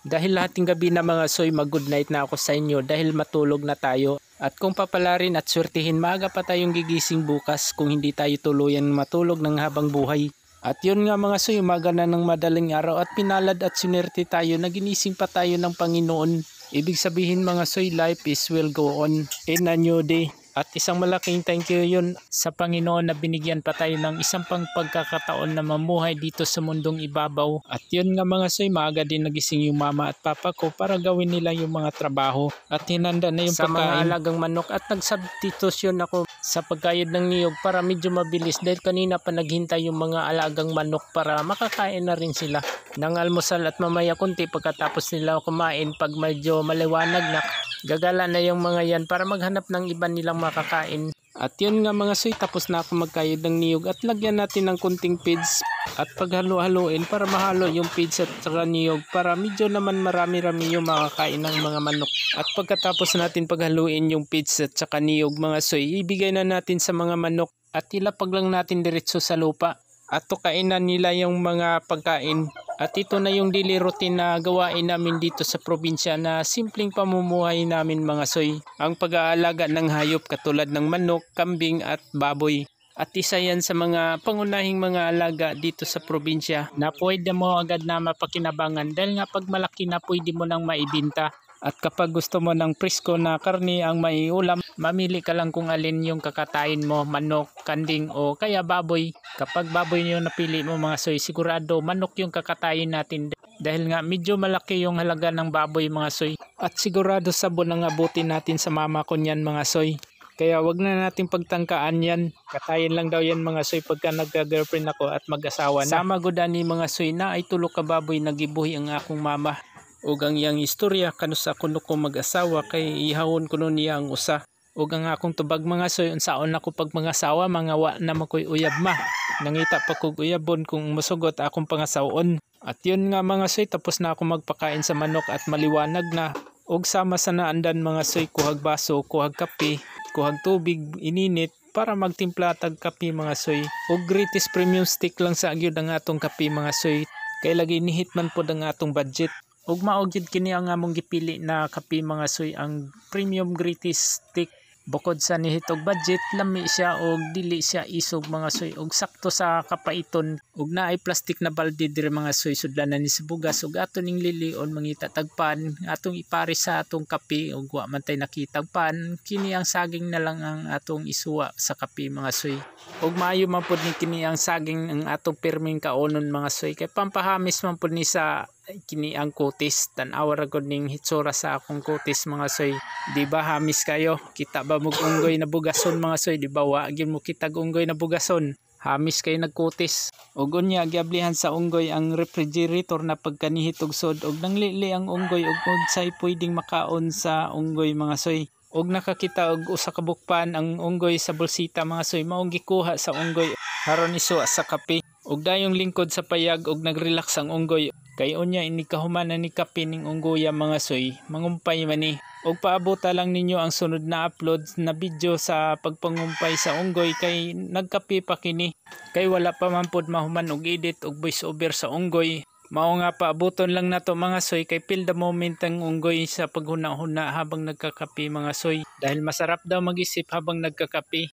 Dahil lahating gabi na mga soy, mag-good night na ako sa inyo dahil matulog na tayo. At kung papalarin at swertihin, maaga pa tayong gigising bukas kung hindi tayo tuluyan matulog ng habang buhay. At yun nga mga soy, umaga na ng madaling araw at pinalad at sinerte tayo na ginising pa tayo ng Panginoon. Ibig sabihin mga soy, life is will go on in a new day. At isang malaking thank you yun sa Panginoon na binigyan pa tayo ng isang pang pagkakataon na mamuhay dito sa mundong ibabaw. At yun nga mga soy, maaga din nagising yung mama at papa ko para gawin nila yung mga trabaho. At hinanda na yung sa pagkain. Mga alagang manok at nagsubstitution ako sa pagkayod ng niyog para medyo mabilis dahil kanina pa naghintay yung mga alagang manok para makakain na rin sila ng almusal at mamaya kunti pagkatapos nila kumain pag medyo maliwanag na. Gagala na yung mga yan para maghanap ng iba nilang makakain. At yun nga mga soy, tapos na ako magkayod ng niyog at lagyan natin ng kunting feeds at paghalo-haloin para mahalo yung feeds at saka niyog para medyo naman marami-rami yung makakain ng mga manok. At pagkatapos natin paghaluin yung feeds at saka niyog mga soy, ibigay na natin sa mga manok at ilapag lang natin diretso sa lupa. At kainan nila yung mga pagkain. At ito na yung daily routine na gawain namin dito sa probinsya na simpleng pamumuhay namin mga soy. Ang pag-aalaga ng hayop katulad ng manok, kambing at baboy. At isa yan sa mga pangunahing mga alaga dito sa probinsya na pwede mo agad na mapakinabangan dahil nga pag malaki na pwede mo nang maibinta. At kapag gusto mo ng presko na karne ang maiulam, mamili ka lang kung alin yung kakatayin mo, manok, kanding o kaya baboy. Kapag baboy yung napili mo mga soy, sigurado manok yung kakatayin natin dahil nga medyo malaki yung halaga ng baboy mga soy. At sigurado sabon ang abutin natin sa mama ko niyan mga soy. Kaya wag na nating pagtangkaan yan. Katayin lang daw yan mga soy pagka nagka-girlfriend ako at mag-asawa na. Sama godani mga soy na ay tulo ka baboy nagibuhi ang akong mama. Ug ang iyang istorya kanusa kuno ko mag-asawa kay ihawon kuno niya ang usa. Ug ang akong tubag mga soy unsaon ako pag mag-asawa mga wa na makoy uyab ma. Nangita pa kog uyabon kung masugot akong pangasawon. At yun nga mga soy, tapos na ako magpakain sa manok at maliwanag na. Ug sama sa naandan mga soy, kuhag baso, kuhag kape, kuhag tubig ininit para magtimpla tag kape mga soy. Ug greatest premium stick lang sa agyod ang atong kape mga soy. Kay lagi nihit man pod ang atong budget. Ug mao gyud kini ang among gipili na kape mga soy, ang premium greatest stick. Bukod sa nihitog budget, lami siya og dili siya isog mga soy og sakto sa kapaiton. Ug naay plastic na balde diri mga soy, sudlanan ni sa bugas ug aton ning lilion mangita tagpan atong ipari sa atong kape ug wa man tay nakitag pan. Kini ang saging na lang ang atong isuwa sa kape mga soy. Ug maayo man pud ni kini ang saging ang atong perming kaonon mga soy kay pampahamis man pud ni sa kini ang kutis. Tan-awa ra gud ning hitsura sa akong kutis mga soy. Di ba hamis kayo? Kita ba mo unggoy na bugason mga soy? Di ba wa gyud mo kitag unggoy na bugason? Hamis kay nagkutis. Ug unya giablihan sa unggoy ang refrigerator na pagkanihit og sod ug nanglili ang unggoy ug unsay pwedeng makaon sa unggoy mga soy. Ug nakakita og usa ka bukpan ang unggoy sa bolsita mga soy, maong gikuha sa unggoy haron isuwa sa kape. Ug dayong lingkod sa payag ug nagrelax ang unggoy. Kay unya ini kahuman na ni kape ning unggoya mga soy, mangumpay man ni. Ug paabota lang ninyo ang sunod na upload na video sa pagpangumpay sa unggoy kay nagkape pa kini. Kay wala pa man pod mahuman og edit ug voice over sa unggoy. Mao nga paaboton lang nato mga soy kay feel the moment ang unggoy sa paghuna-huna habang nagkakape mga soy. Dahil masarap daw mag-isip habang nagkakape.